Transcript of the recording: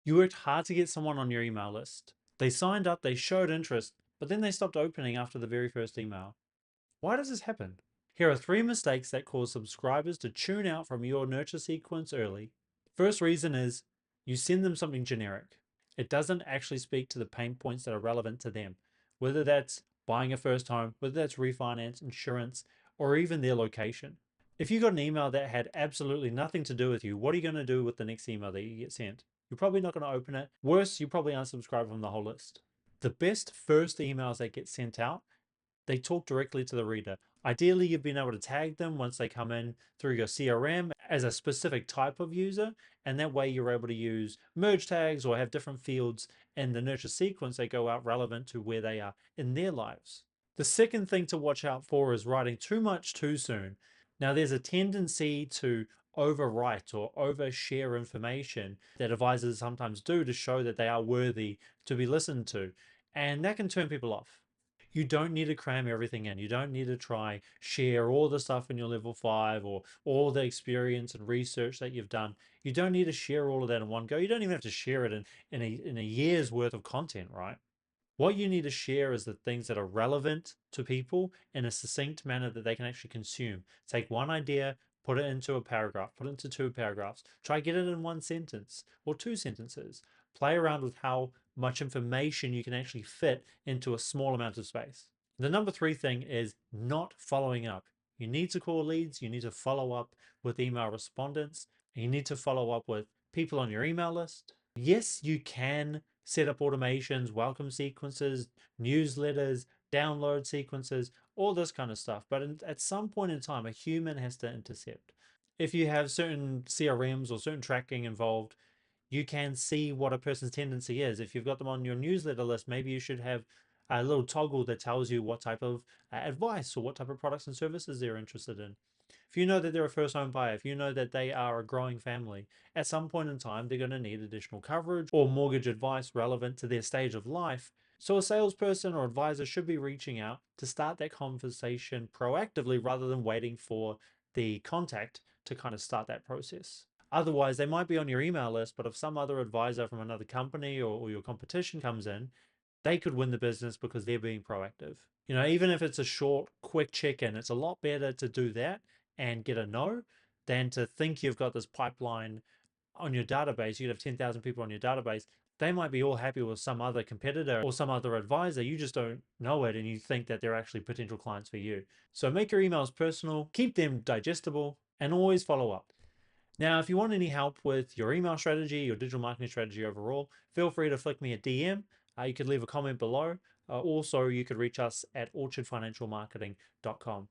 You worked hard to get someone on your email list. They signed up, they showed interest, but then they stopped opening after the very first email. Why does this happen? Here are 3 mistakes that cause subscribers to tune out from your nurture sequence early. First reason is you send them something generic. It doesn't actually speak to the pain points that are relevant to them, whether that's buying a first home, whether that's refinance, insurance, or even their location. If you got an email that had absolutely nothing to do with you, what are you going to do with the next email that you get sent? You're probably not going to open it. Worse, you probably unsubscribe from the whole list. The best first emails that get sent out, they talk directly to the reader. Ideally, you've been able to tag them once they come in through your CRM as a specific type of user, and that way you're able to use merge tags or have different fields in the nurture sequence that go out relevant to where they are in their lives. The second thing to watch out for is writing too much too soon. Now, there's a tendency to overwrite or overshare information that advisors sometimes do to show that they are worthy to be listened to, and that can turn people off. You don't need to cram everything in. You don't need to try share all the stuff in your level 5 or all the experience and research that you've done. You don't need to share all of that in one go. You don't even have to share it in a year's worth of content, right? What you need to share is the things that are relevant to people in a succinct manner that they can actually consume. Take one idea, put it into a paragraph, put it into 2 paragraphs, try get it in 1 sentence or 2 sentences. Play around with how much information you can actually fit into a small amount of space. The number 3 thing is not following up. You need to call leads, you need to follow up with email respondents, and you need to follow up with people on your email list. Yes, you can set up automations, welcome sequences, newsletters, download sequences, all this kind of stuff. But at some point in time, a human has to intercept. If you have certain CRMs or certain tracking involved, you can see what a person's tendency is. If you've got them on your newsletter list, maybe you should have a little toggle that tells you what type of advice or what type of products and services they're interested in. If you know that they're a first home buyer, if you know that they are a growing family, at some point in time, they're going to need additional coverage or mortgage advice relevant to their stage of life. So a salesperson or advisor should be reaching out to start that conversation proactively rather than waiting for the contact to kind of start that process. Otherwise, they might be on your email list, but if some other advisor from another company or your competition comes in, they could win the business because they're being proactive. Even if it's a short, quick check in, it's a lot better to do that and get a no than to think you've got this pipeline on your database. You'd have 10,000 people on your database. They might be all happy with some other competitor or some other advisor. You just don't know it and you think that they're actually potential clients for you. So make your emails personal, keep them digestible, and always follow up. Now, if you want any help with your email strategy, your digital marketing strategy overall, feel free to flick me a DM. You could leave a comment below. Also, you could reach us at orchardfinancialmarketing.com.